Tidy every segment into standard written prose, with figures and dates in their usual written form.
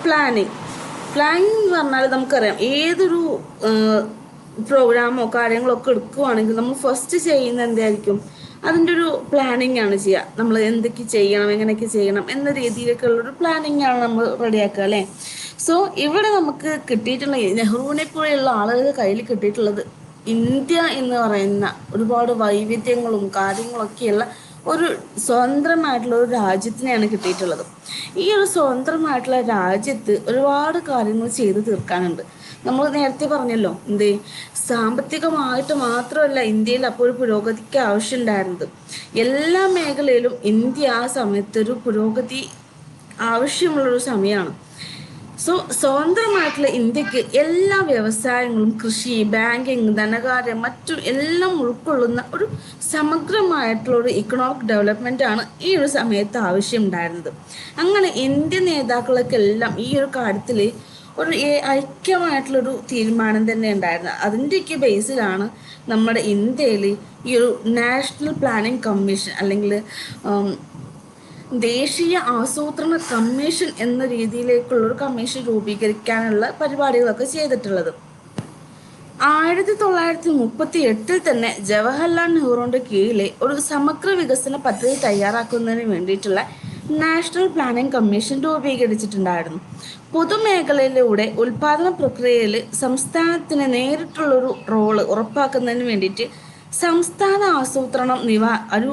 Planning planning എന്ന് പറഞ്ഞാൽ നമുക്കറിയാം ഏതൊരു പ്രോഗ്രാമോ കാര്യങ്ങളോ ഒക്കെ എടുക്കുവാണെങ്കിൽ നമ്മൾ ഫസ്റ്റ് ചെയ്യുന്ന എന്തായിരിക്കും, അതിൻ്റെ ഒരു പ്ലാനിങ് ആണ് ചെയ്യുക. നമ്മൾ എന്തൊക്കെ ചെയ്യണം, എങ്ങനെയൊക്കെ ചെയ്യണം എന്ന രീതിയിലേക്കുള്ളൊരു പ്ലാനിങ് ആണ് നമ്മൾ റെഡിയാക്കുക അല്ലേ. സോ ഇവിടെ നമുക്ക് കിട്ടിയിട്ടുള്ള നെഹ്റുവിനെ പോലെയുള്ള ആളുകളുടെ കയ്യിൽ കിട്ടിയിട്ടുള്ളത് ഇന്ത്യ എന്ന് പറയുന്ന ഒരുപാട് വൈവിധ്യങ്ങളും കാര്യങ്ങളൊക്കെയുള്ള ഒരു സ്വതന്ത്രമായിട്ടുള്ള ഒരു രാജ്യത്തിനെയാണ് കിട്ടിയിട്ടുള്ളത്. ഈ ഒരു സ്വതന്ത്രമായിട്ടുള്ള രാജ്യത്ത് ഒരുപാട് കാര്യങ്ങൾ ചെയ്തു തീർക്കാനുണ്ട്. നമ്മൾ നേരത്തെ പറഞ്ഞല്ലോ, സാമ്പത്തികമായിട്ട് മാത്രമല്ല ഇന്ത്യയിൽ അപ്പോൾ ഒരു പുരോഗതിക്ക് ആവശ്യമുണ്ടായിരുന്നത്. എല്ലാ മേഖലയിലും ഇന്ത്യ ആ സമയത്ത് ഒരു പുരോഗതി ആവശ്യമുള്ളൊരു സമയമാണ്. സോ സ്വതന്ത്രമായിട്ടുള്ള ഇന്ത്യക്ക് എല്ലാ വ്യവസായങ്ങളും, കൃഷി, ബാങ്കിങ്, ധനകാര്യം, മറ്റും എല്ലാം ഉൾക്കൊള്ളുന്ന ഒരു സമഗ്രമായിട്ടുള്ള ഒരു ഇക്കണോമിക് ഡെവലപ്മെൻ്റ് ആണ് ഈ ഒരു സമയത്ത് ആവശ്യമുണ്ടായിരുന്നത്. അങ്ങനെ ഇന്ത്യൻ നേതാക്കൾക്കെല്ലാം ഈ ഒരു കാര്യത്തിൽ ഒരു ഐക്യമായിട്ടുള്ളൊരു തീരുമാനം തന്നെ ഉണ്ടായിരുന്നത്. അതിൻ്റെയൊക്കെ ബേസിലാണ് നമ്മുടെ ഇന്ത്യയിൽ ഈ ഒരു നാഷണൽ പ്ലാനിംഗ് കമ്മീഷൻ അല്ലെങ്കിൽ ദേശീയ ആസൂത്രണ കമ്മീഷൻ എന്ന രീതിയിലേക്കുള്ളൊരു കമ്മീഷൻ രൂപീകരിക്കാനുള്ള പരിപാടികളൊക്കെ ചെയ്തിട്ടുള്ളത്. 1938 തന്നെ ജവഹർലാൽ നെഹ്റുവിൻ്റെ കീഴിലെ ഒരു സമഗ്ര വികസന പദ്ധതി തയ്യാറാക്കുന്നതിന് വേണ്ടിയിട്ടുള്ള നാഷണൽ പ്ലാനിംഗ് കമ്മീഷൻ രൂപീകരിച്ചിട്ടുണ്ടായിരുന്നു. പൊതുമേഖലയിലൂടെ ഉൽപാദന പ്രക്രിയയിൽ സംസ്ഥാനത്തിന് നേരിട്ടുള്ളൊരു റോള് ഉറപ്പാക്കുന്നതിന് വേണ്ടിയിട്ട് സംസ്ഥാന ആസൂത്രണം ഒരു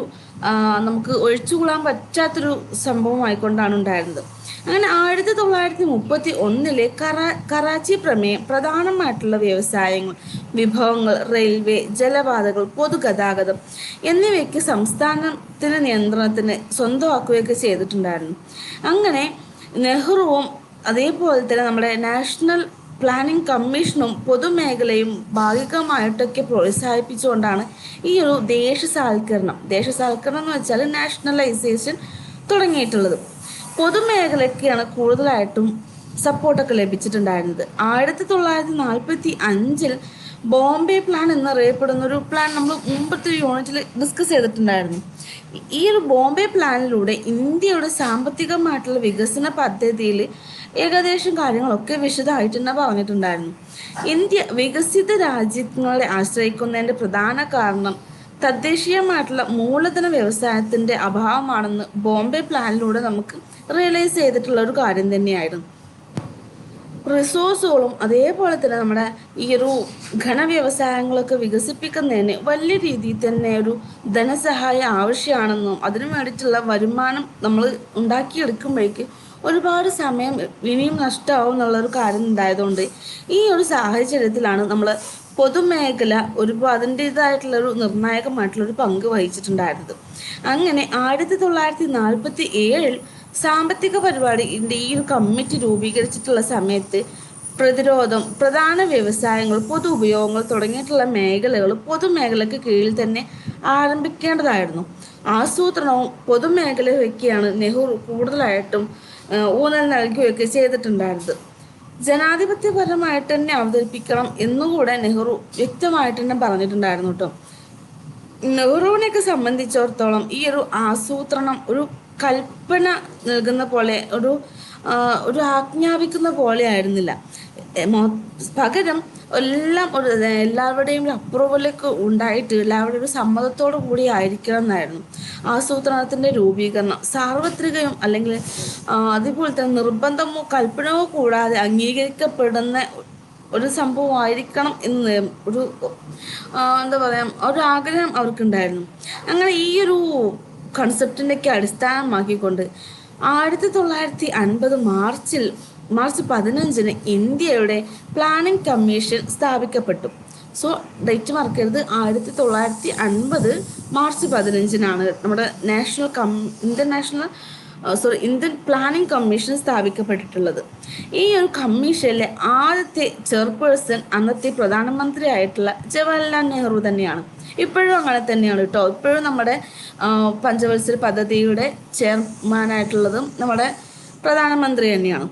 നമുക്ക് ഒഴിച്ചുകൂടാൻ പറ്റാത്തൊരു സംഭവമായിക്കൊണ്ടാണ് ഉണ്ടായിരുന്നത്. അങ്ങനെ 1931 കറാച്ചി പ്രമേയം പ്രധാനമായിട്ടുള്ള വ്യവസായങ്ങൾ, വിഭവങ്ങൾ, റെയിൽവേ, ജലപാതകൾ, പൊതുഗതാഗതം എന്നിവയ്ക്ക് സംസ്ഥാനത്തിന് നിയന്ത്രണത്തിന് സ്വന്തമാക്കുകയൊക്കെ ചെയ്തിട്ടുണ്ടായിരുന്നു. അങ്ങനെ നെഹ്റുവും അതേപോലെ തന്നെ നമ്മുടെ നാഷണൽ പ്ലാനിംഗ് കമ്മീഷനും പൊതുമേഖലയും ഭാഗികമായിട്ടൊക്കെ പ്രോത്സാഹിപ്പിച്ചുകൊണ്ടാണ് ഈ ഒരു ദേശസാൽക്കരണം എന്ന് വെച്ചാൽ നാഷണലൈസേഷൻ തുടങ്ങിയിട്ടുള്ളത്. പൊതുമേഖലയ്ക്കാണ് കൂടുതലായിട്ടും സപ്പോർട്ടൊക്കെ ലഭിച്ചിട്ടുണ്ടായിരുന്നത്. 1945 ബോംബെ പ്ലാൻ എന്നറിയപ്പെടുന്ന ഒരു പ്ലാൻ നമ്മൾ മുമ്പത്തെ യൂണിറ്റിൽ ഡിസ്കസ് ചെയ്തിട്ടുണ്ടായിരുന്നു. ഈ ഒരു ബോംബെ പ്ലാനിലൂടെ ഇന്ത്യയുടെ സാമ്പത്തികമായിട്ടുള്ള വികസന പദ്ധതിയിൽ ഏകദേശം കാര്യങ്ങളൊക്കെ വിശദമായിട്ട് തന്നെ പറഞ്ഞിട്ടുണ്ടായിരുന്നു. ഇന്ത്യ വികസിത രാജ്യങ്ങളെ ആശ്രയിക്കുന്നതിൻ്റെ പ്രധാന കാരണം തദ്ദേശീയമായിട്ടുള്ള മൂലധന വ്യവസായത്തിൻ്റെ അഭാവമാണെന്ന് ബോംബെ പ്ലാനിലൂടെ നമുക്ക് റിയലൈസ് ചെയ്തിട്ടുള്ള ഒരു കാര്യം തന്നെയായിരുന്നു. റിസോഴ്സുകളും അതേപോലെ തന്നെ നമ്മുടെ ഈ ഒരു ഘനവ്യവസായങ്ങളൊക്കെ വികസിപ്പിക്കുന്നതിന് വലിയ രീതിയിൽ തന്നെ ഒരു ധനസഹായം ആവശ്യമാണെന്നും അതിനു വേണ്ടിയിട്ടുള്ള വരുമാനം നമ്മൾ ഉണ്ടാക്കിയെടുക്കുമ്പോഴേക്ക് ഒരുപാട് സമയം ഇനിയും നഷ്ടമാവും എന്നുള്ളൊരു കാര്യം ഉണ്ടായതുകൊണ്ട് ഈ ഒരു സാഹചര്യത്തിലാണ് നമ്മൾ പൊതുമേഖല അതിൻ്റേതായിട്ടുള്ളൊരു നിർണായകമായിട്ടുള്ളൊരു പങ്ക് വഹിച്ചിട്ടുണ്ടായിരുന്നത്. അങ്ങനെ 1947 സാമ്പത്തിക പരിപാടിൻ്റെ ഈ ഒരു കമ്മിറ്റി രൂപീകരിച്ചിട്ടുള്ള സമയത്ത് പ്രതിരോധം, പ്രധാന വ്യവസായങ്ങൾ, പൊതു ഉപയോഗങ്ങൾ തുടങ്ങിയിട്ടുള്ള മേഖലകൾ പൊതുമേഖലയ്ക്ക് കീഴിൽ തന്നെ ആരംഭിക്കേണ്ടതായിരുന്നു. ആസൂത്രണവും പൊതുമേഖലയ്ക്കാണ് നെഹ്റു കൂടുതലായിട്ടും ഊന്നൽ നൽകുകയൊക്കെ ചെയ്തിട്ടുണ്ടായിരുന്നത്. ജനാധിപത്യപരമായിട്ട് തന്നെ അവതരിപ്പിക്കണം എന്നുകൂടെ നെഹ്റു വ്യക്തമായിട്ട് തന്നെ പറഞ്ഞിട്ടുണ്ടായിരുന്നു കേട്ടോ. നെഹ്റുവിനെയൊക്കെ സംബന്ധിച്ചിടത്തോളം ഈ ഒരു ആസൂത്രണം ഒരു കൽപ്പന നൽകുന്ന പോലെ ഒരു ആജ്ഞാപിക്കുന്ന പോലെ ആയിരുന്നില്ല. പകരം എല്ലാവരുടെയും അപ്രൂവലൊക്കെ ഉണ്ടായിട്ട് എല്ലാവരുടെയും ഒരു സമ്മതത്തോടു കൂടി ആയിരിക്കണം എന്നായിരുന്നു ആസൂത്രണത്തിൻ്റെ രൂപീകരണം. സാർവത്രികവും അല്ലെങ്കിൽ അതുപോലെ തന്നെ നിർബന്ധമോ കൽപ്പനയോ കൂടാതെ അംഗീകരിക്കപ്പെടുന്ന ഒരു സംഭവമായിരിക്കണം എന്ന് ഒരു ആഗ്രഹം അവർക്കുണ്ടായിരുന്നു. അങ്ങനെ ഈ ഒരു കൺസെപ്റ്റിൻ്റെയൊക്കെ അടിസ്ഥാനമാക്കിക്കൊണ്ട് 1950 മാർച്ച് 15 ഇന്ത്യയുടെ പ്ലാനിംഗ് കമ്മീഷൻ സ്ഥാപിക്കപ്പെട്ടു. സോ ഡേറ്റ് മറക്കരുത്, 1950 മാർച്ച് 15 നമ്മുടെ ഇന്ത്യൻ പ്ലാനിംഗ് കമ്മീഷൻ സ്ഥാപിക്കപ്പെട്ടിട്ടുള്ളത്. ഈ ഒരു കമ്മീഷനിലെ ആദ്യത്തെ ചെയർപേഴ്സൺ അന്നത്തെ പ്രധാനമന്ത്രി ആയിട്ടുള്ള ജവഹർലാൽ നെഹ്റു തന്നെയാണ്. ഇപ്പോഴും അങ്ങനെ തന്നെയാണ് കേട്ടോ. ഇപ്പോഴും നമ്മുടെ പഞ്ചവത്സര പദ്ധതിയുടെ ചെയർമാനായിട്ടുള്ളതും നമ്മുടെ പ്രധാനമന്ത്രി തന്നെയാണ്.